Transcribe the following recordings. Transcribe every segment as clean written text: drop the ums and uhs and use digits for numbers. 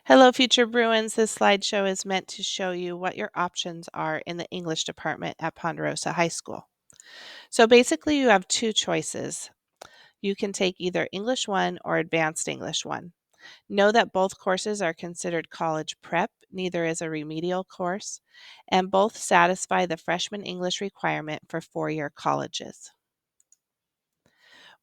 Hello, future Bruins. This slideshow is meant to show you what your options are in the English department at Ponderosa High School. So basically, you have two choices. You can take either English 1 or Advanced English 1. Know that both courses are considered college prep, neither is a remedial course, and both satisfy the freshman English requirement for four-year colleges.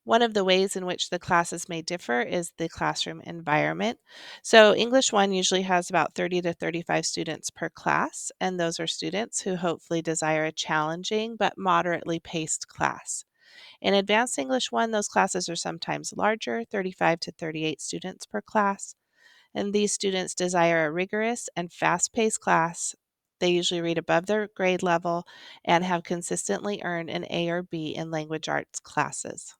One of the ways in which the classes may differ is the classroom environment. So, English 1 usually has about 30 to 35 students per class, and those are students who hopefully desire a challenging but moderately paced class. In Advanced English 1, those classes are sometimes larger, 35 to 38 students per class, and these students desire a rigorous and fast paced class. They usually read above their grade level and have consistently earned an A or B in language arts classes.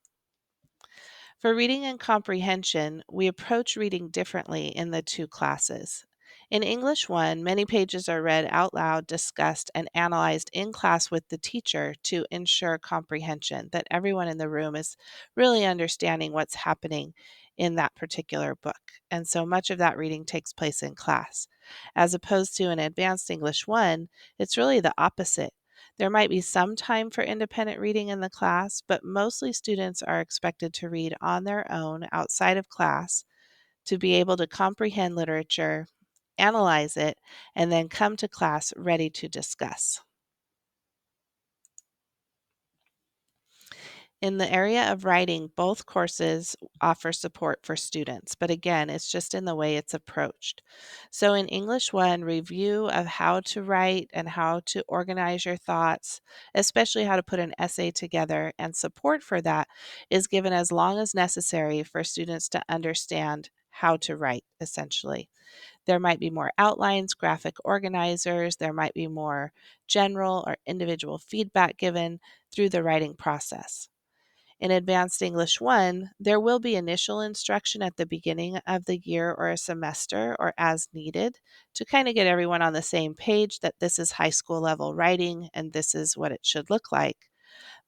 For reading and comprehension, we approach reading differently in the two classes. In English 1, many pages are read out loud, discussed, and analyzed in class with the teacher to ensure comprehension, that everyone in the room is really understanding what's happening in that particular book. And so much of that reading takes place in class. As opposed to in Advanced English 1, it's really the opposite. There might be some time for independent reading in the class, but mostly students are expected to read on their own outside of class to be able to comprehend literature, analyze it, and then come to class ready to discuss. In the area of writing, both courses offer support for students, but again, it's just in the way it's approached. So in English 1, review of how to write and how to organize your thoughts, especially how to put an essay together, and support for that is given as long as necessary for students to understand how to write, essentially. There might be more outlines, graphic organizers, there might be more general or individual feedback given through the writing process. In Advanced English 1, there will be initial instruction at the beginning of the year or a semester or as needed to kind of get everyone on the same page that this is high school level writing and this is what it should look like.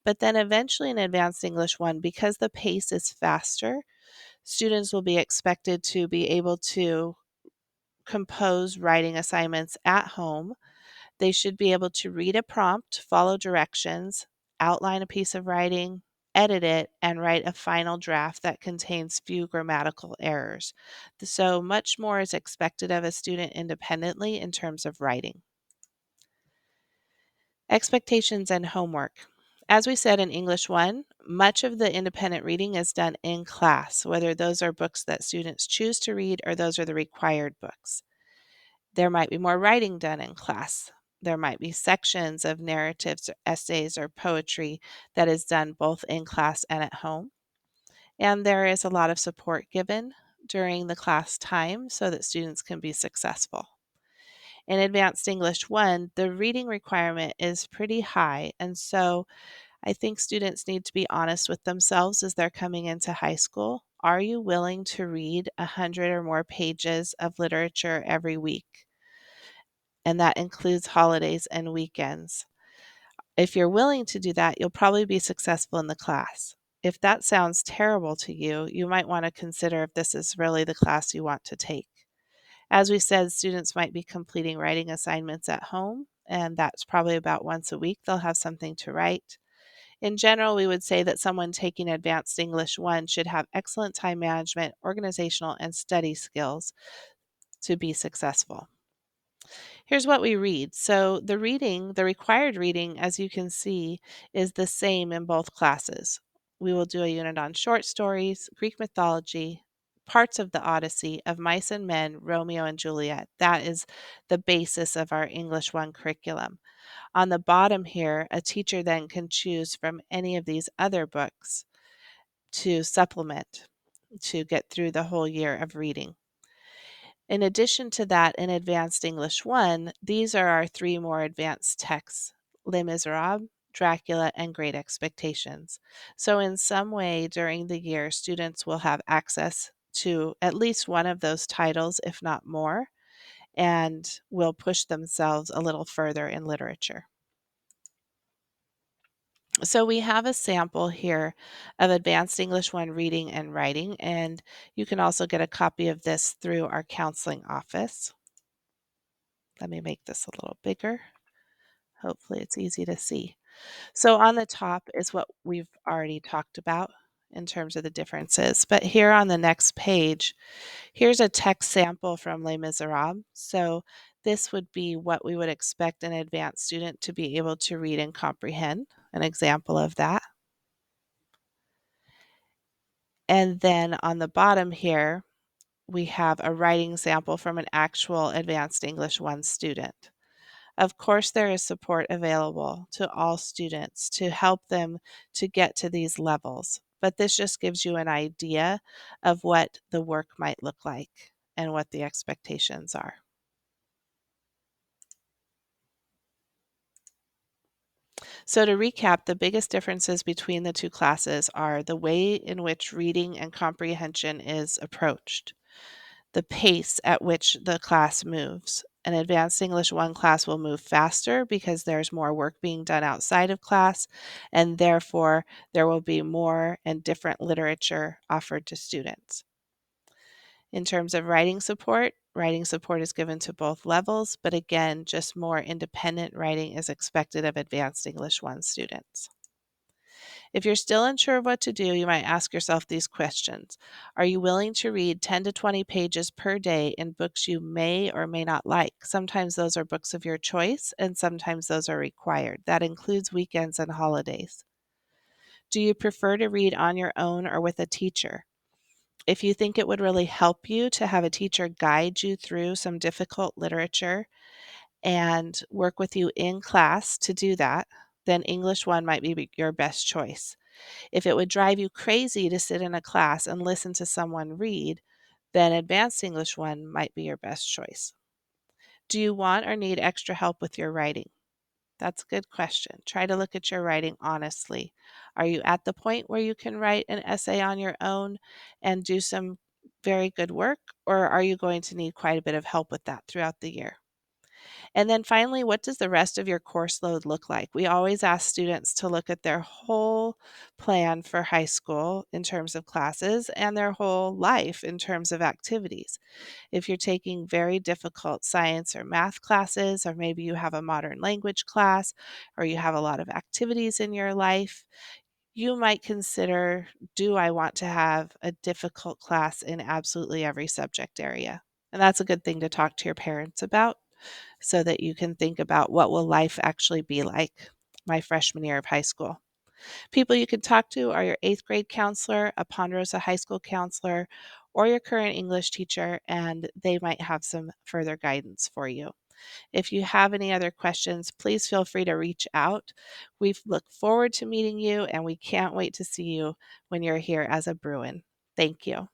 But then eventually in Advanced English 1, because the pace is faster, students will be expected to be able to compose writing assignments at home. They should be able to read a prompt, follow directions, outline a piece of writing, edit it, and write a final draft that contains few grammatical errors. So much more is expected of a student independently in terms of writing. Expectations and homework. As we said in English 1, much of the independent reading is done in class, whether those are books that students choose to read or those are the required books. There might be more writing done in class. There might be sections of narratives or essays or poetry that is done both in class and at home. And there is a lot of support given during the class time so that students can be successful. In Advanced English 1, the reading requirement is pretty high, and so I think students need to be honest with themselves as they're coming into high school. Are you willing to read 100 or more pages of literature every week? And that includes holidays and weekends. If you're willing to do that, you'll probably be successful in the class. If that sounds terrible to you, you might want to consider if this is really the class you want to take. As we said, students might be completing writing assignments at home, and that's probably about once a week they'll have something to write. In general, we would say that someone taking Advanced English 1 should have excellent time management, organizational, and study skills to be successful. Here's what we read. So the required reading, as you can see, is the same in both classes. We will do a unit on short stories, Greek mythology, parts of the Odyssey, of Mice and Men, Romeo and Juliet. That is the basis of our English 1 curriculum. On the bottom here, a teacher then can choose from any of these other books to supplement to get through the whole year of reading. In addition to that, in Advanced English 1, these are our three more advanced texts: Les Miserables, Dracula, and Great Expectations. So, in some way during the year, students will have access to at least one of those titles, if not more, and will push themselves a little further in literature. So we have a sample here of Advanced English 1 reading and writing, and you can also get a copy of this through our counseling office. Let me make this a little bigger. Hopefully it's easy to see. So on the top is what we've already talked about in terms of the differences. But here on the next page, here's a text sample from Les Miserables. So this would be what we would expect an advanced student to be able to read and comprehend, an example of that. And then on the bottom here, we have a writing sample from an actual Advanced English 1 student. Of course, there is support available to all students to help them to get to these levels, but this just gives you an idea of what the work might look like and what the expectations are. So to recap, the biggest differences between the two classes are the way in which reading and comprehension is approached, the pace at which the class moves. An Advanced English 1 class will move faster because there's more work being done outside of class, and therefore there will be more and different literature offered to students. In terms of writing support is given to both levels, but again, just more independent writing is expected of Advanced English 1 students. If you're still unsure of what to do, you might ask yourself these questions. Are you willing to read 10 to 20 pages per day in books you may or may not like? Sometimes those are books of your choice, and sometimes those are required. That includes weekends and holidays. Do you prefer to read on your own or with a teacher? If you think it would really help you to have a teacher guide you through some difficult literature and work with you in class to do that, then English 1 might be your best choice. If it would drive you crazy to sit in a class and listen to someone read, then Advanced English 1 might be your best choice. Do you want or need extra help with your writing? That's a good question. Try to look at your writing honestly. Are you at the point where you can write an essay on your own and do some very good work, or are you going to need quite a bit of help with that throughout the year? And then finally, what does the rest of your course load look like? We always ask students to look at their whole plan for high school in terms of classes and their whole life in terms of activities. If you're taking very difficult science or math classes, or maybe you have a modern language class, or you have a lot of activities in your life, you might consider, do I want to have a difficult class in absolutely every subject area? And that's a good thing to talk to your parents about so that you can think about what will life actually be like my freshman year of high school. People you can talk to are your 8th grade counselor, a Ponderosa High School counselor, or your current English teacher, and they might have some further guidance for you. If you have any other questions, please feel free to reach out. We look forward to meeting you, and we can't wait to see you when you're here as a Bruin. Thank you.